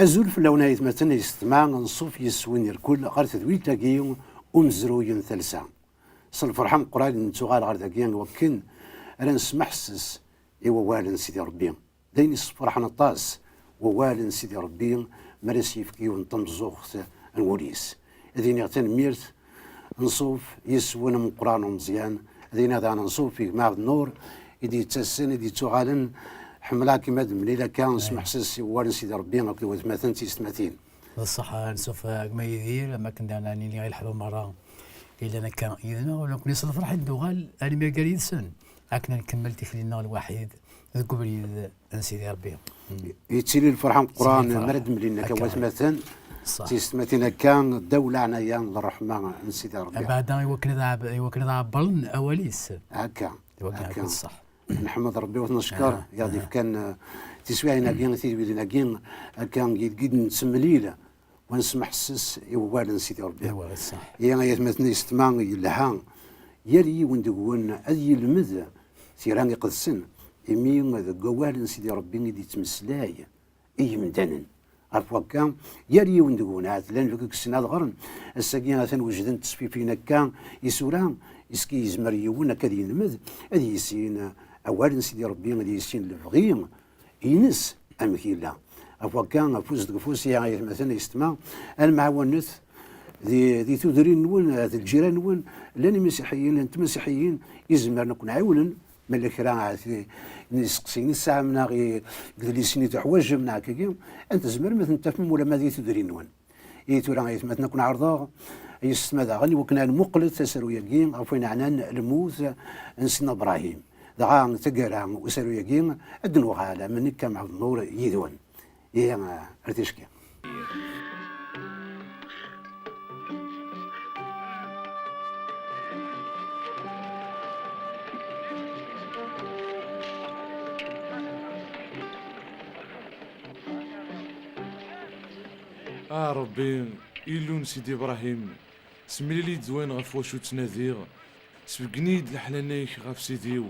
أزول في اللونايت مثلا يستمع نصوف يسوين الكل غير تدويل تاكي ومزروين ثلثة صل فرحان قران نتوغال غير تاكي وكن أنا نسمح سس إيوا والن سيدي ربي داين فرحان الطاس ووالن سيدي ربي مرسي يفكي ونطمزوخ الوريس هذين غتان ميرت نصوف يسون من قران مزيان هذين هذا نصوف في مع النور يدي تسن يدي توغالن حملا كيما مليله كان نسمح سس والن سيدي ربي هكا مثلا تيستماتين بصح نشوف ما يدير لما كنا ناني غير الحلو مره الا انا كان اذن ولا كنت نصل فرح دوغال انا ما قال يدسن هكنا نكمل تخلينا الوحيد قبل سيدي ربي يتسيلي الفرحان قران مرد ملينا كواس مثلا تيستماتين كان الدوله عنايا الرحمه سيدي ربي بعد وكنا عبرن اوليس هكا صح نحمد ربي ونشكر يا ضيف كان تسوينا كين تيبينا كين كان قيد نسمليله ونسمح سس يوالن سيدي ربي ايوا صح يا مثلا يستمع يلها يري وندقون اي المذ سيراني قدسن يمي والن سيدي ربي اللي تمسلاي اي مدنن عفوا كان يري وندقون هات لان فيك السنه الغرن الساكين ثان وجدن تسفي فينا كان يسوران يسكي يزمر يونا كذي المذ هذه يسين اولا سيدي ربي غادي يسين الفغيم ينس امكيلا افوا كان فوز دفوس يا مثلا يستمع المعاونات ذي تدرين نون الجيران نون لاني مسيحيين انت مسيحيين يزمر نكون عاونا ملك راه نسقسيني الساعه من غي قال لي سني تحواج من هكاك انت زمر مثلا تفهم ولا ما ذي تدرين نون تورا مثلا نكون عرضه يستمع غني وكنا المقلد تسرو يقين عفوا عنان الموت نسنا ابراهيم دعا تقرا وسرو يقين ادنو غالا من كما النور يدون يا ارتشكي ربي إلون سيدي إبراهيم سملي لي دوين غف واشو تناديغ سبقنيد الحلانيك غف سيديو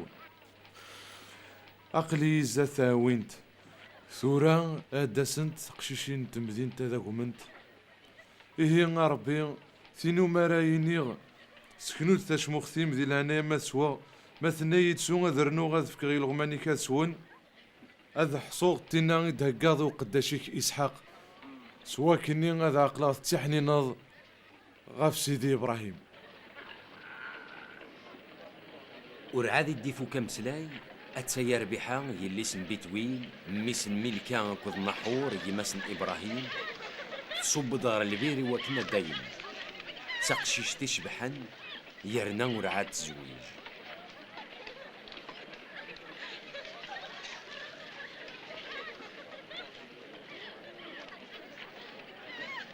أقلي زات وينت ثورا أدسنت قشيشين تمدين تذاكمنت إيه ربي ثينو مراينيغ سكنوت تشمختيم ذي لهنا ما سوا مثنى يتسو ذرنو غاد فكغي لغماني كاسون هذا حصوغ تينا يدهقاض وقداشيك إسحاق سوا كني هذا عقلات تحني نض غاف سيدي إبراهيم ورعاد يديفو كمسلاي أتسير بحا يلي سن بيتوين ميسن ميلكا كود نحور يمسن إبراهيم صب دار البيري وكنا دايم تقشيش تشبحن يرنا ورعاد تزويج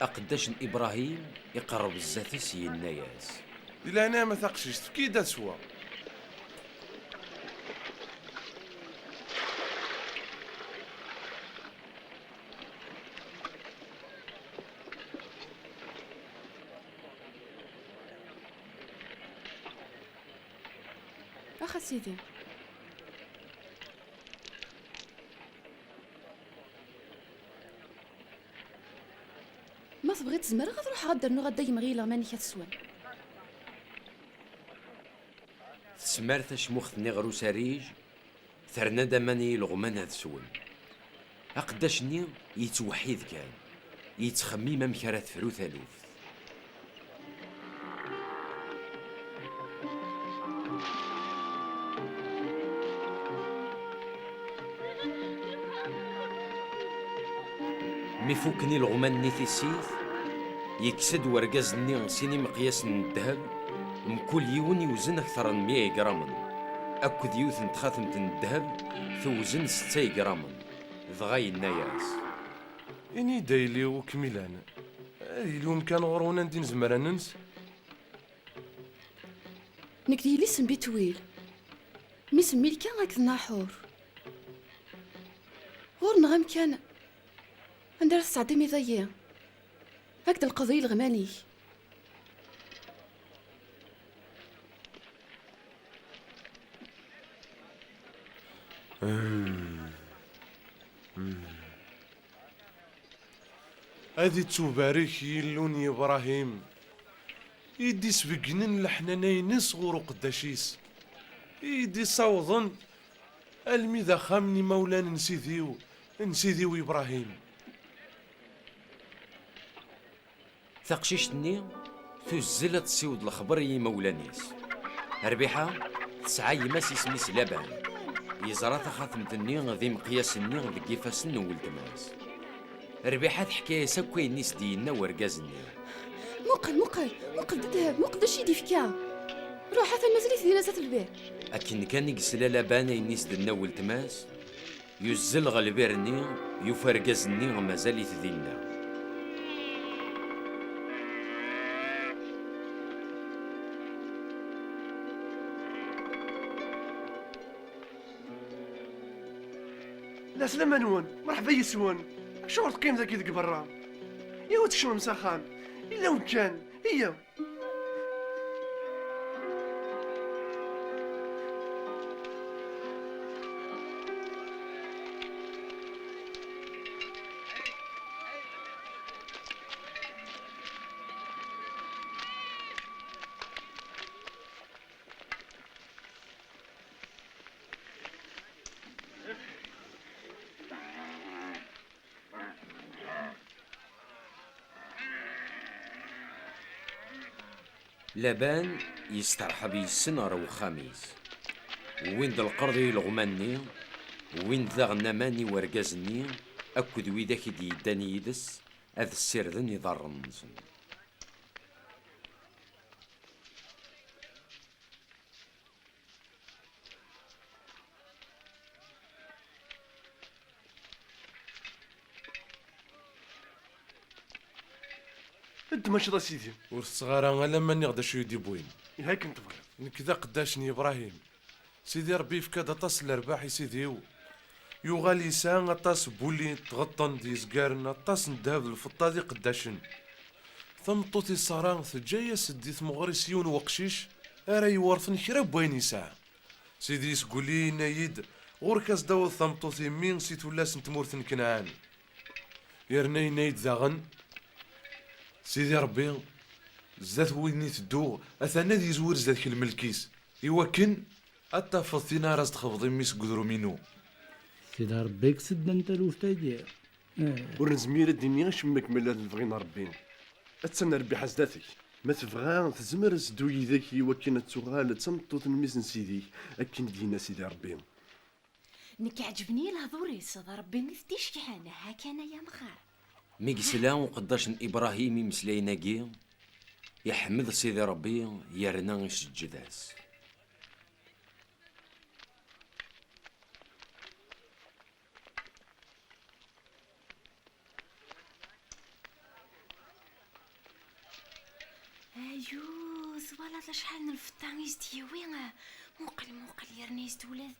أقداش إبراهيم يقرب الزات سي الناس إلا أنا ما تقشيش كيدا سوا أخا سيدي ما تبغي تزمر غتروح غدر نو غدا يمغيلا ماني كتسوان تسمرت شموختني غرو سريج ثرنا دماني لغمان هاد سون أقداشني يتوحيد كان يتخمي ممكرات فرو ثالوث ميفوكني الغمان نيثيسيث يكسد ورقازني سيني مقياس الذهب مكل يون يوزن أكثر من 100 غرام أكد يوث نتخاثمة الذهب توزن 6 غرام ضغاي الناياس إني دايلي وكميلان اليوم كان غرونا ندين زمرا ننس نكدي لي سن بيتويل ميسن ميلكا هاك ناحور غورنا غام كان ندير السعدمي ضيّة هكذا القضية الغماني هذه تبارك يلون إبراهيم يدي سبقنن لحنانين صغور قداشيس يدي صوضن الميذا خامني مولانا نسيديو إبراهيم. تقشيشتني تزلت تسيود الخبر يي مولانيس. ربيحة تسعى يماس اسميس لابان يزرى تخاتمتني ذي مقياسني ذي كيفاسن ولد ماس. ربيحة تحكي سكوي نيس دينا ورقازني. مقل الذهب مقل داش يدي فيكا. روح حتى المزريت ديال ناس البير. أكن كان يقسلا لابان ينيس دنا ولد ماس يزل غالبيرني يفرقازني ومازال يتذينا. لا سلامة نون مرحبا يسون شغل تقيم ذاك يدك برا يا تكشم مساخان إلا وين كان هي لابان يسترحب يسنر وخميس وين ذا القرضي الغماني وين ذا غنماني ورقازني أكد ويداك دي يداني يدس هذا السير ذن يضر النصن. انت ماشي سيدي والصغار الا ماني غدا شو يدي بوين هاك انت بغيت نكذا قداشني ابراهيم سيدي ربي فكاد طاس الارباح يسيديو يغالي سان طاس بولي تغطن دي زقارن طاس ندهب الفطا دي قداشن ثم طوتي الصران ثجايا سدي ثمغرسيون وقشيش ارا يورثن كرا بوين يساع سيدي يسقولي نايد غوركاس داو ثم طوتي مين سيت ولا سنت مورثن كنعان يرني نايد ذاغن سيدي ربي زات ويني تدو اثنا دي زور زات الملكيس يوكن اتا فضينا راس تخفضي ميس قدرو مينو سيدي ربيك سد انت الوفتاجي ورنزمير الدنيا شمك ملا بغينا ربي اتسنى ربي حزداتك ما تبغى تزمر سدو يدك يوكن تسوغال تمطوط الميس نسيدي اكن دينا سيدي ربي نك عجبني الهضوري صدى ربي نفتيش كحانا هاكانا يا مخار ميقسلا وقداش إبراهيم مسلايناكي يحمد سيدي ربي يرنا يسجداس. ايوه زوالا شحال من الفطان يستيوي موقل يرنا يستولاد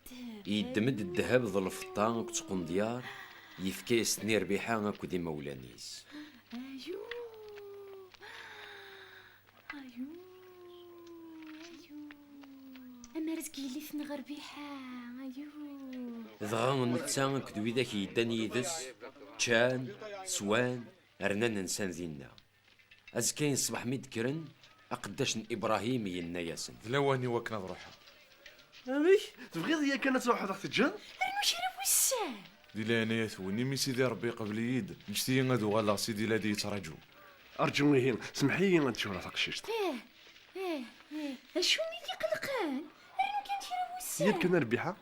يدمد الذهب ذو الفطان كتقون ديار يفكي سنير بيحا كودي مولانيس. ايوه اما رزقي اللي ثنغر بيحا ايوه ضغا نتسان كدوي ذاك يداني يدس تشان سوان رنا ننسان ذينا ازكاين الصباح ميدكرن اقداش ابراهيم ينا ياسن ذلواني وكنا نروحها امي تبغيض هي كانت تروح هذاك تجان رنو شرا وسان دي انا ثوني مي سيدي ربي قبل يد نشتي غادو غالا سيدي لادي يتراجو ارجو هين سمحي لي تشوف راسك شيشت اشو اللي قلقان رنو كان شرا وسان يمكن ربيحه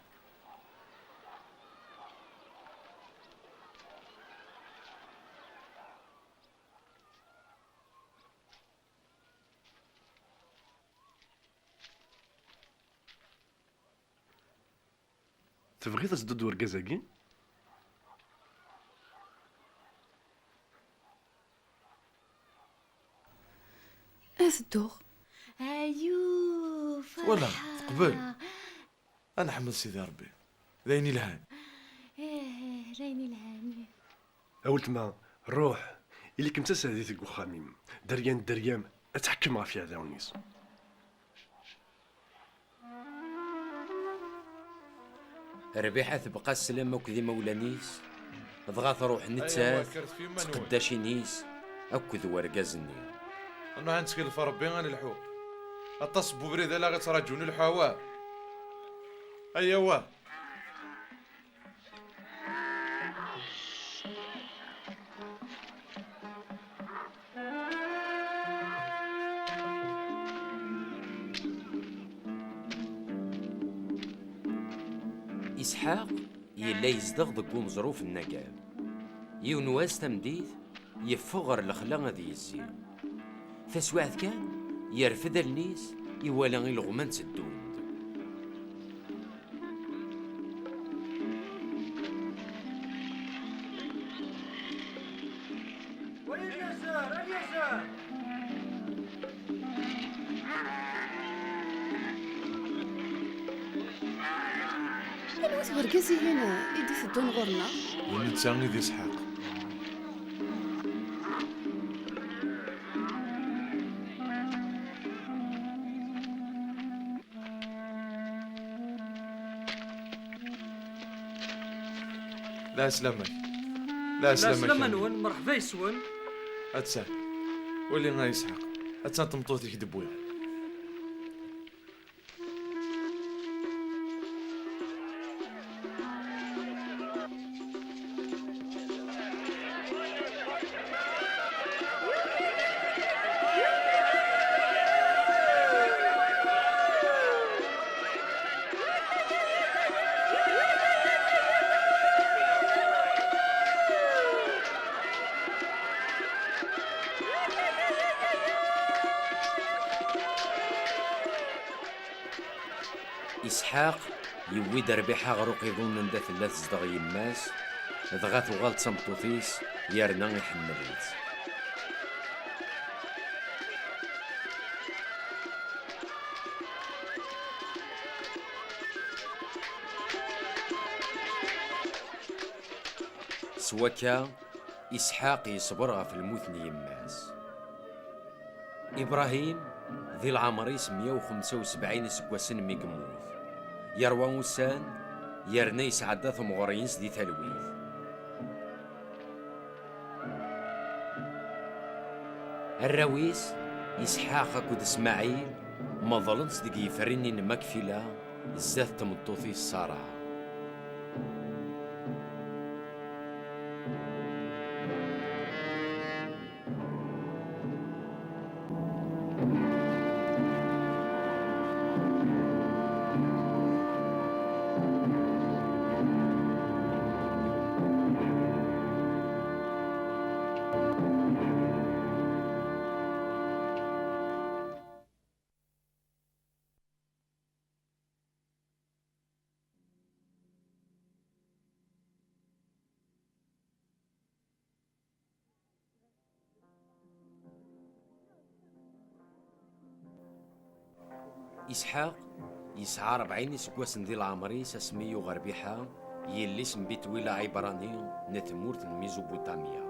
تبغي تسدد ورقازاكي الدوغ ايوه فرحة. ولا تقبل انا حمد سيدي ربي ذايني الهان راني الهاني اولت ما روح اللي كنت ساديتك وخاميم دريان اتحكم في هذا ونيس ربيحة تبقى السلامة وكذي مولانيس دغا تروح أيوا نتسات كرت في منون تقداشي نيس أكد ورقازني. انا غنتكلف ربي غنلحو اتصبوا بريده لا غتراجعوني الحوا. ايوا إسحاق يلا يزدغ دق مزروف النقاب، يونواس تمديد يفغر الخلا غادي يزيل، تسواعد كان يرفد النيس يوالا غي الغمان تدون. الوز ورقازي هنا يدي تدون غورنا. ونتساني ذي اسحاق. لا سلامك لا سلامك سلامة نون مرحبا يسون. اتسال ولي غا يسحق اتسان تمطوطي كدبويا. إسحاق يوي دربيحة غروق يظن ندا ثلاث صدغ يماس، دغا ثغال تمطوطيس يرنا يحمليت. سواكا إسحاق يصبر في الموثن يماس. إبراهيم ذي العمريس 175 سكواسن ميقموث، يروى وسان يرنا يسعد ثمغرينس دي تلويث. الراويس إسحاق كود إسماعيل ما ظلنس دقي يفرني نمكفلا زات تمطوثي الصارعة. إسحاق يسعى 40 سكواسن ذي العمريس اسميو غربيحة يلي اسم بيت ويلا عبراني نتمورت الميزوبوتاميا.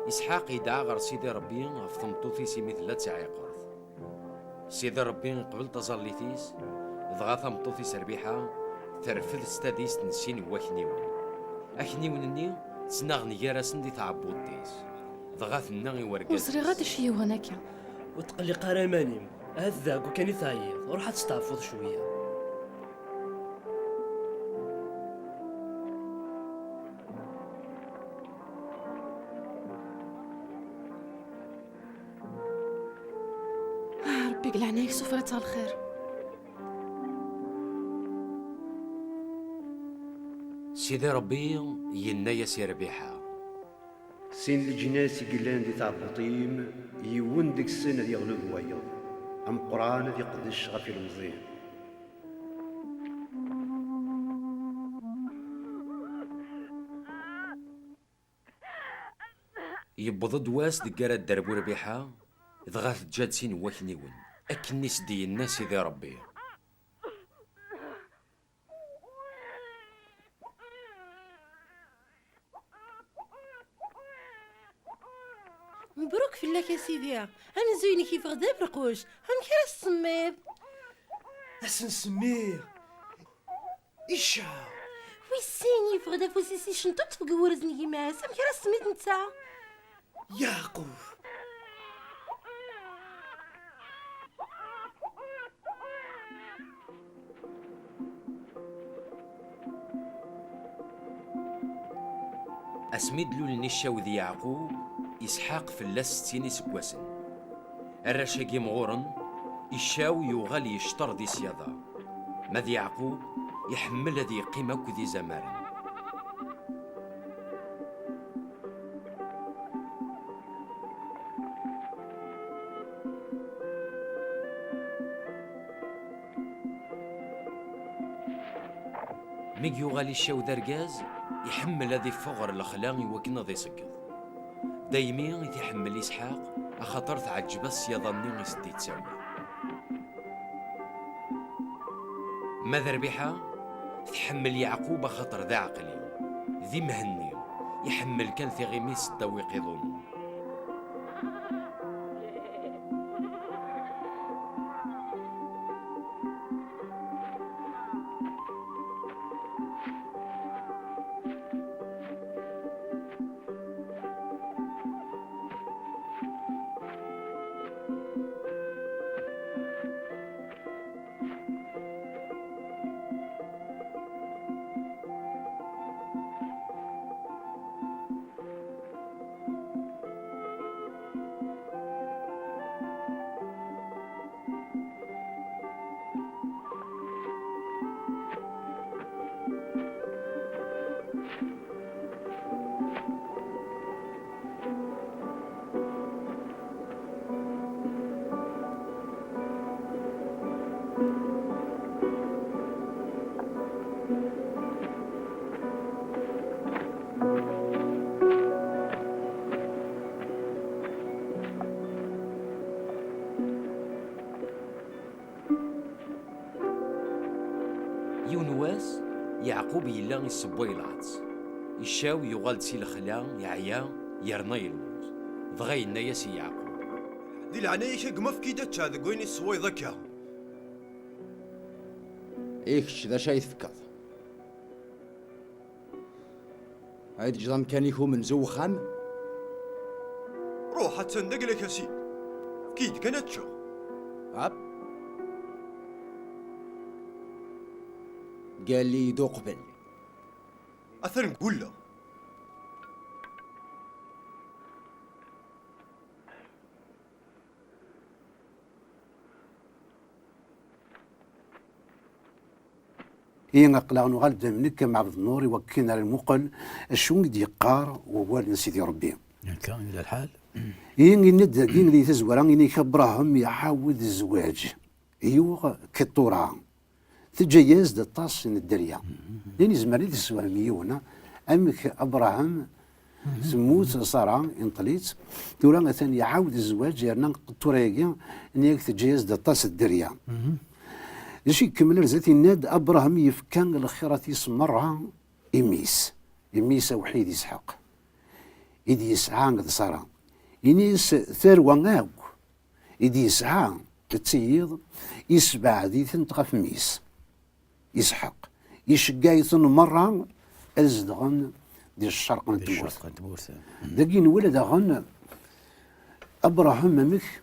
إسحاق يدعى غير سيدي ربي في ثمطوثيس مثل تعيقرث. سيدي ربي قبل تظليتيس ضغا ثمطوثيس ربيحة ترفض ستاديس نسين واكنيون. أكنيون تسناغ نيارسن دي تعبوطيس ضغا ثناغي ورقاس. وزري غادي شي هناك. وتقلي قرامانيم هذاك وكان يتعيط وروح تستعفض شويه. ربي قلعناك سفرتها الخير. سيدي ربي ينا يا سي ربيحة. سين الجناس قلان دي تعبطيم يون ديك السنة دي غلب وايض أم قرآن دي قدش غفي المزين. يبض دواس دقارة دربو ربيحة ضغاث جاد سين واكنيون أكني سدي الناس سيدي ربي. مبروك في الله يا سيدي، انا زويني كيف غدا برقوش، هم كي راس سمير أسن سمير إيشا ويسين يفغد فوسيسي شنطو تفق ورزني كيما سام كرا سميت نتا يعقوب. أسميد له النشا ذي يعقوب إسحاق في اللاس 60 سكواسن. الرشاقي مغورن إشاو يغال يشطر دي سياضة. ماذ يعقوب يحمل هذه قيمة كذي زمارن. ميك يغال يشاو درقاز يحمل هذه فغر الأخلاق وكنا ذي سكض. دايمين يتحمل إسحاق أخطر تعجب السياضاني يسدي تساوي. ماذا ربيحة تحمل يعقوب خطر ذا عقلي ذي مهني يحمل كان في غميس الدويق يظن. يونواس يعقوب يلا يسبوي العطس يشاو يغال سي الخلا يعيا يرنا يلموت ضغينا يا سي يعقوب دي العناية كما في كيدا تشاد قويني الصوي ذكا إيكش ذا شاي تفكر عيد جرام كان يكون من زو خام روح تصندق لك يا سي كيد كانت شو عب قال لي دو قبل أثر نقول له ينقلا نغال منك مع النور وكينا المقل شو دي قار ووالد سيدي ربي كان الى الحال ند ذي تزورا يخبرهم يحاول الزواج ايوا كالطورا تجيز د الطاس من الدريا لين زمري تسوى ميونا امك ابراهام سموت صارا انطليت تورا ثاني يعاود الزواج يرنا طوريا انك تجيز د الطاس الدريا ليش يكمل رزاتي ناد ابراهام يفكان الخيرات يسمرها يميس وحيد يسحق إدي يسعى قد صار إنيس ثروة غاو إدي يسعى تسيض يسبع ذي تنتقف ميس يسحق يشقايثن مرة أزدغن دي الشرق نتمورث داكين ولد غن أبراهام مك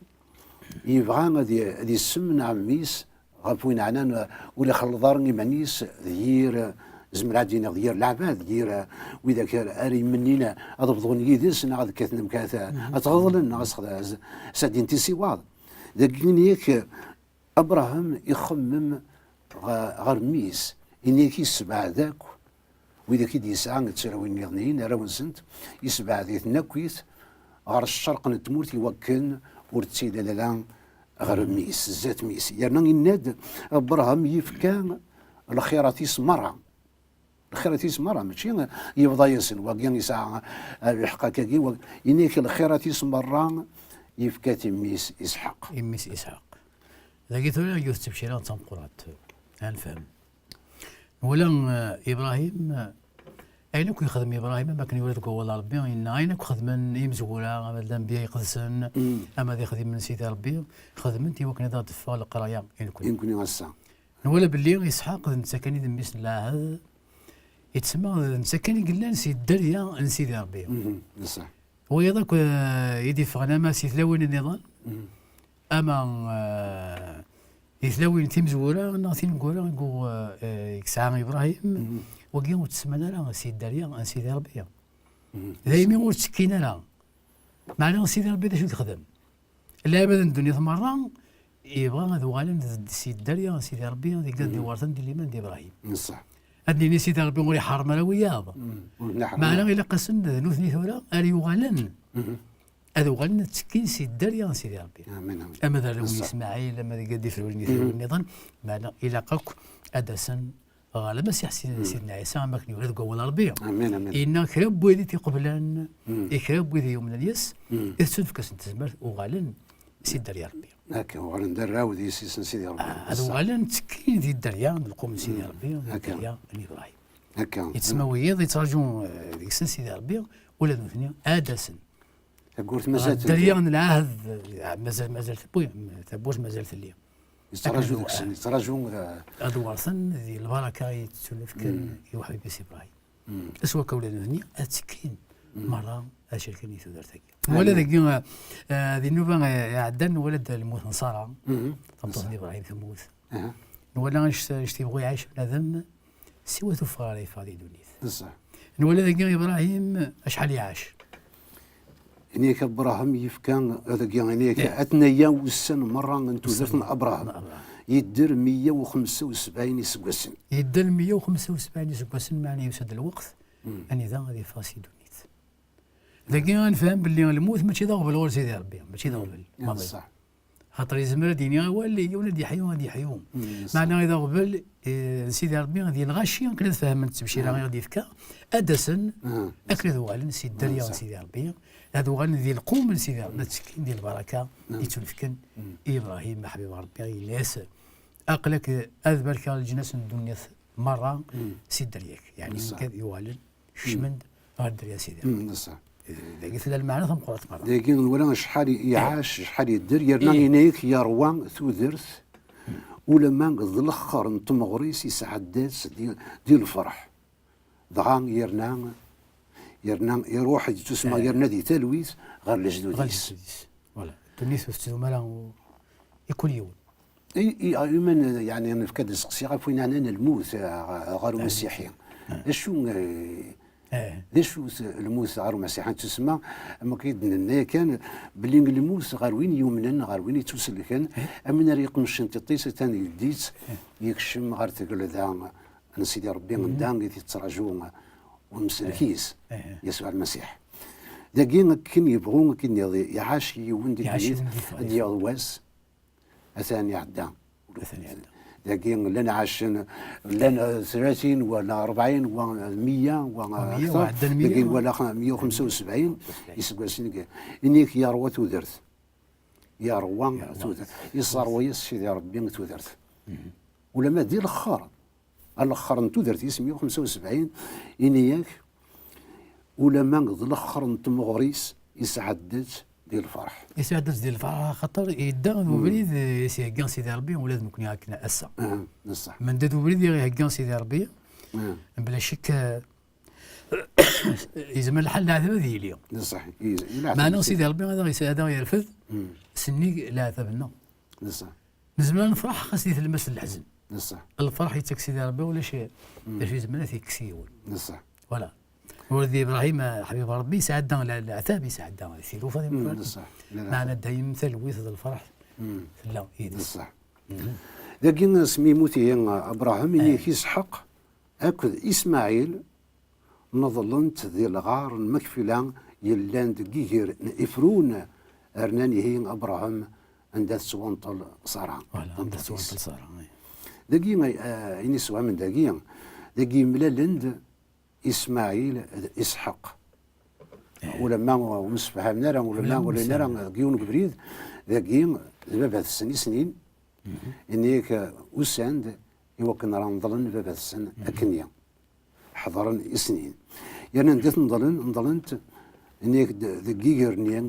يبغى غادي يسمن عميس غافوين عنان ولا خلضارني مانيس ذير زمرادينا ديال العباد ديال واذا كان اري منينا اضبطون يدس ناخذ كاتنا مكاثا اتغضل ناخذ سادين تيسيواض ذاك ياك ابراهام يخمم غرميس اني كيسبع ذاك واذا كي يسعى تسراوين يغنين راون سنت يسبع ذي تناكويت غير الشرق نتمورتي وكن ورتسيد لا غرميس زات ميس يعني يناد ابراهام يفكان الخيرات يسمرها الخيرات يسمرها ماشي يفضى يسن وكان يسعى الحقا كاكي إنيك الخيرات يسمرها يفكات يميس إسحاق يميس إسحاق لقيت ولا يوسف تبشيران تنقرات هنفهم ولا إبراهيم أين كي يخدم إبراهيم ما كان يولد والله ربي إن أين كي خدم يمزولا أما الأنبياء يقدسن أما ذي خدم من سيدي ربي خدمتي وكان إذا تفا القرايا يمكن يغسى ولا باللي إسحاق نتا كان يدمس الله يتسمى نسكن قلنا نسي الدريا نسيدي ربي بصح ويضاك يدي فغنا ما سيثلاوين النظام اما يثلاوين تيمزورا ناثي نقول نقول يكسع ابراهيم وكي تسمى لا سي الدريا نسيدي ربي دايما وتسكينا لا معناه سيدي ربي شو تخدم لا ابدا الدنيا مرة يبغى هذا غالب سي الدريا سيدي ربي هذيك دي ورثن دي الإيمان دي إبراهيم صح أدني سيدي ربي غوري حرم لا وياه معناه إلا قسن نوثني ثورة أري غالن هذا غالن تسكين سي الدريا سيدي ربي أما ذا لو إسماعيل أما ذا قد يفروني ثورة النظام معناه إلا قاك أدسن غالبا سيدنا عيسى ماكن يولد قول ربي امين امين إن كرب ويدي قبلان يكرب ويدي يوم من اليس إثنين في كاس تزمر وغالن سيد دريا ربي هكا وغالن دراو دي سيسن سيدي ربي هذا غالن تسكين دي الدريا نلقوم سيدي ربي الدريا إبراهيم هكا يتسمى ويض يتراجعون ديك سن سيدي ربي ولا ثانية آدسن قلت مازال الدريا العهد مازال تبوش مازال اليوم يتراجعوا ذاك السن يتراجعوا هذا ورثن ذي البركة يتسلف كان يوحي بس إبراهيم أسوأ كولا ثانية أتسكين مرة أشركني ثودرتك ولا ذاك ذي النوبة عدن ولد الموت نصارى تمتصني إبراهيم ثموت ولا اشتي بغي يعيش بنادم سوى تفاري فادي دونيث صح ولا ذاك إبراهيم أشحال يعاش إنيك إبراهيم يفكان هذاك إنيك أتنيا والسن مرة أنتو درتن إبراهيم يدير 175 سكوسن يدير 175 سكوسن معني يسد الوقت أني ذا غادي فاسي دونيث لكن غنفهم باللي الموت ماشي ذا قبل غير سيدي ربي ماشي ذا قبل صح خاطر يزمر دينيا واللي ولد حيوان غادي حيوان معناه إذا قبل سيدي ربي غادي الغاشي نقدر نفهم تمشي راه غادي يفكا أدسن أكل ذوالن سيدي الدريا سيدي ربي هذا غادي ذي القوم سيدي ربي تسكين ديال البركة يتلفكن إبراهيم حبيب ربي الناس أقلك أذبرك الجنس الدنيا مرة سيدي درياك يعني كذا يوالن شمند غادي دريا سيدي صح قلت له المعنى ثم قرأت مرة لكن ولا شحال يعاش شحال يدير يرنا ينايك يروان ثوذرث ولما قد الاخر نتمغريس يسعدات ديال الفرح ضغان يرنا يروح تسمى يرنا دي تلويث غير لجدوديس فوالا تونيس وستو مالا يكون يوم اي من يعني انا فكاد نسقسي فين انا الموت غير مسيحي شو ليش الموس غير مسيحان تسمى اما كيدنا كان بلي الموس غير وين يومنا غير وين يتوسل كان امنا ريق مشن تطيس ثاني يديت يكشم غير تقول ذا انا سيدي ربي ندان يتراجعوا ومسلكيس يسوع المسيح داكين كن يبغون كن يعاش يوند ديال واس اثاني عدا لكن لنا عشان لنا 30 ولا 40 و100 واكثر لكن ولا 175 يسقسني انك يا روى تودرت يا روى تودرت يصار ويس سيدي ربي تودرت ولا ما دير الاخر تودرت اسم 175 انياك ولا ما نقض الاخر نتمغريس يسعدت ديال الفرح يسعدت ديال الفرح خاطر يدا وبريد يهكان سيدي ربي ولازم نكون هكنا اسا بصح من داد وبريد يهكان سيدي ربي بلا شك يزمن الحل هذا ذي اليوم بصح معنا سيدي ربي هذا يرفض سني لا ثبنا بصح نزمن نفرح خاصني تلمس الحزن بصح الفرح يتك سيدي ربي ولا شيء في زمانه يكسيون بصح ولا ولد ابراهيم حبيب ربي ساعدنا العتاب ساعدنا يسيروا فهذه بصح معنا دايم ثلويث الفرح لا بصح لكن سميموتي ابراهيم يسحق اكد اسماعيل نظلنت ذي الغار المكفلة يلان دقيقر افرون ارناني هي ابراهيم عند سوانطل صارع عند سوانطل صارع دقيقة اني سوا من دقيقة ملالند اسماعيل اسحق ولما ومسفهمنا راه ولما ولينا راه كيون بريد ذاكين بابا سنين انيك وساند يوكن راه نظلن بابا السن اكنيا حضرن سنين يعني نديت نظلنت انيك ذكيغر نيان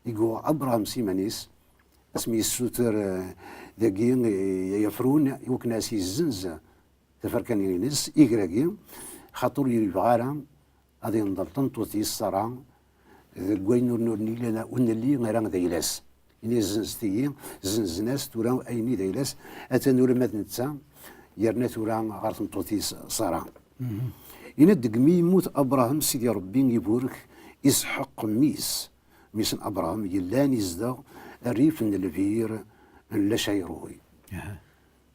يقوغ ابراهيم سيمانيس اسمي السوتر ذاكين يفرون يوكن اسي الزنزه تفركان ينس إيكراكي خاطر يبغى غادي ينضل تنطوتي الصرا كوين نور نيلنا ونلي غير دايلاس إني زنزتي زنزناس تورا أيني دايلاس أتنور مدنتا يرنا تورا غير تنطوتي صرا إن الدقمي يموت أبراهيم سيدي ربي يبورك إسحاق ميس أبراهيم يلان يزدغ الريف من الفير لا شيروي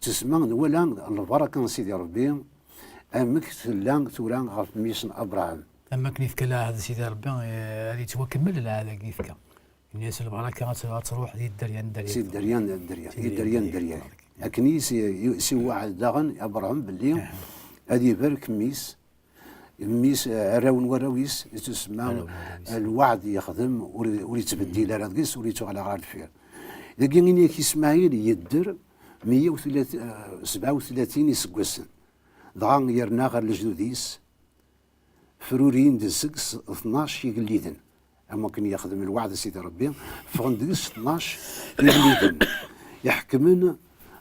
تسمع ولا البركة سيدي ربي أمك تلان تورا غير ميس أبراهيم اما كيف كلا هذا سيدي ربي اللي توكمل هذا كيف كان الناس البركه تروح دي الدريان سي الدريان لكن سي واحد داغن ابراهيم باللي هذه يبارك ميس راون وراويس تسمى الوعد يخدم وليتبدل على قيس وليتو على غير الفير لكن كي اسماعيل يدر 137 يسقسن دغان يرنا غير الجدوديس فرورين دسكس 12 يقليدن اما كان يخدم الوعد سيدي ربي فغندقس 12 يقليدن يحكمن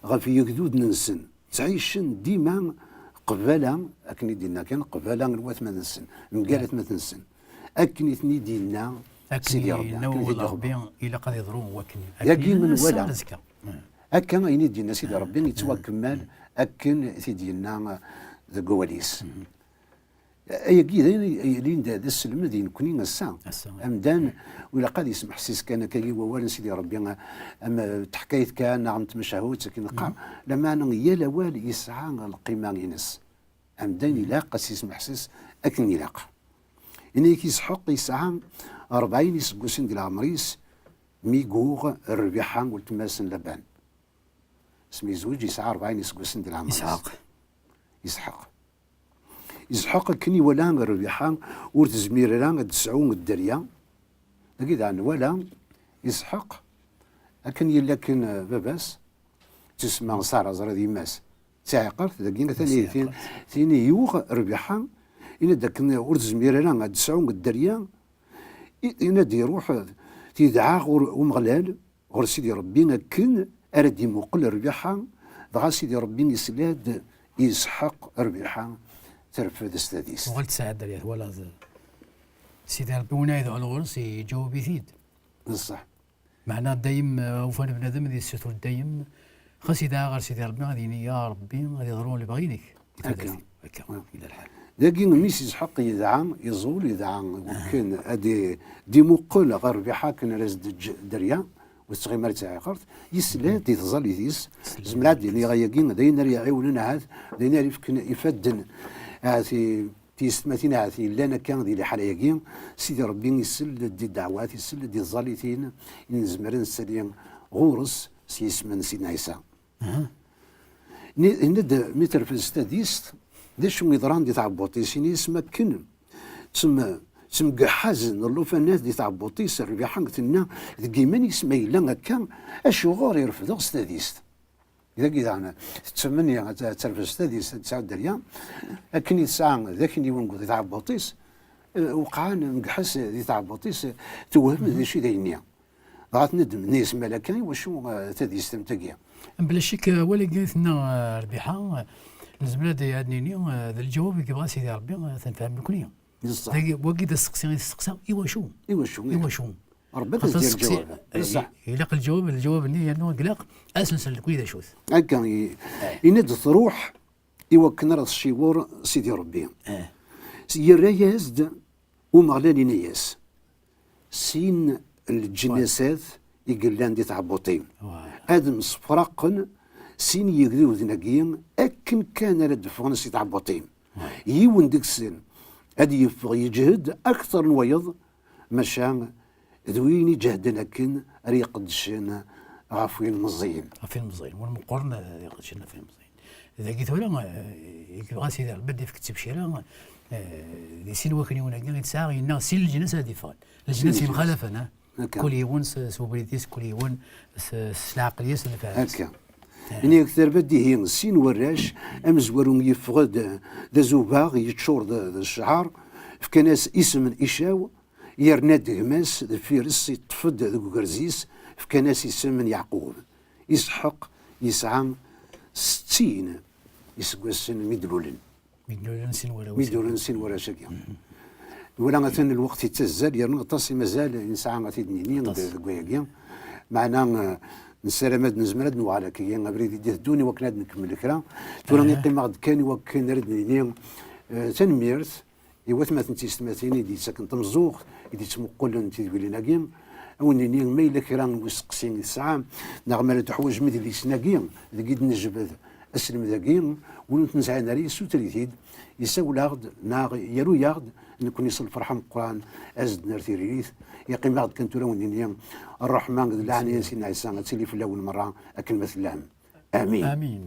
غفي يقدود ننسن تعيشن ديما قباله اكن دينا كان قباله الوات ما ننسن مقالت ما تنسن اكن ثني دينا سيدي ربي ربي الى قد يضرو وكن ياكي من ولا اكن يني دينا سيدي ربي يتوكمل اكن سيدينا ذا كواليس اي كي لين دا السلم دين كوني الساعه امدان ولا قد يسمح حسيس كان كي ووالد سيدي ربي اما تحكيت كان نعم تمشهوت لكن لما انا يا لوال يسعى القيمه ينس امدان يلاقى يسمح حسيس اكن يلاقى اني كيسحق يسعى 40 يسقسن ديال عمريس ميغوغ الربيحان والتماسن لبان سمي زوج يسعى 40 يسقسن ديال عمريس يسحق كني ولا الربيحان ورتزمير لا تسعون الدريا لقيت عن ولا يسحق لكن يلكن باباس تسمى صار زرا ديماس تعقرت لقينا ثاني يوغ الربيحان إن داك ورتزمير لا تسعون الدريا إن دي يروح تيدعى ومغلال غير سيدي ربي كن أردي مقل الربيحان دغا سيدي ربي يسلاد يسحق الربيحان ترفد استديس وقلت ساعد دريات ولا سيدي ربي ونايد على الغرس يجاوب يزيد بصح معناه دايم وفان بنادم ذي الستور دايم خاص إذا غير سيدي ربي غادي يا ربي غادي يضرون اللي باغينك هكا إلى الحال لكن ميسيس حق يدعم يزول يدعم وكان هذه دي مقولة غير بحاكن راس دريا والتغيمر تاعي قرت يسلات يتظل يديس زملات ديالي غايقين داينا يعاوننا هذا داينا يفدن في تيستماتين هذه لنا كان ديال حلايقين سيدي ربي يسل دي الدعوات يسل دي الظالتين ينزمرن السليم غورس سيسمن سيدنا عيسى ند متر في الستاديست داش يضران دي تعبوطي سيني يسمكن تسمى حازن اللوفانات دي تعبوطي سر حنقتنا كيمان يسمى لا كان اشغور يرفض ستاديست اذا كذا انا 8 تعرف ستاديست 9 دريا لكن يسعى ذاك اللي ونقول تاع بوطيس وقعان نقحس دي تاع بوطيس توهم ذي شي داينيا غات ندم نيس ملكاني وشو تاديست نتاكيا بلا شك ولا قالتنا ربيحه الزملاء ديالني ذا الجواب كيبغى سيدي ربي تنفهم الكليه بصح وكيدا السقسي ايوا شو ربي تدير الجواب بصح يلاق الجواب انه قلاق اسنسل الكليه شوث هكا يند تروح يوكن راس الشيور سيدي ربي يرايز ومغلالي نياس سين الجناسات يقلان دي تعبوطين ادم صفراقن سين يقدروا ذنقيم اكن كان رد فرنسي تعبوطين يون ديك السن هادي يفغ يجهد اكثر نويض مشان ذويني جهد لكن ريق الدشان غافوين مزيين والمقارنه يقدشنا في المزيين اذا قلت ولا يبغى سيدي بدي في كتب شيرا دي سين وكني ونا يتساغي الناس سين الجنس هذه فال الجنس مخالفه كل يوم سوبريتيس كل يوم العقليس اللي فيها هكا إني أكثر بدي هي سين وراش أمزورون يفقد ذا زوباغ يتشور ذا الشعار فكناس اسم إشاو يرناد غماس الفيرس يطفد ذا قرزيس فكناس اسم يعقوب يسحق يسعى 60 يسقسن ميدلولن ميدلولن سين ولا ميدلولن سين ولا شكي ولا مثلا الوقت يتزال يرنا طاسي مازال نسعى غتيدنيني كوياكيا معنا نسلامات نزمرات نوعلى كي غبريد يديه دوني وكناد نكمل الكرا تورا نقيم غد كاني وكن ردني تنميرت يوات ما تنتي سماتيني دي ساكن تمزوق يدي تمقل انت تقولي ناقيم وني ما الا كرا وسقسين الساعه نغمل تحوج مثل سناقيم لقيت نجبد اسلم ذاقيم ولو تنزع ناري سوتريتيد يساول غد ناغ يرو يغد نكون يصل فرحه من القران ازد نرتي ريث يقيم غد كنت لوني الرحمن قد لعني سيدنا عيسى تسلي في الاول مره اكن مثل امين امين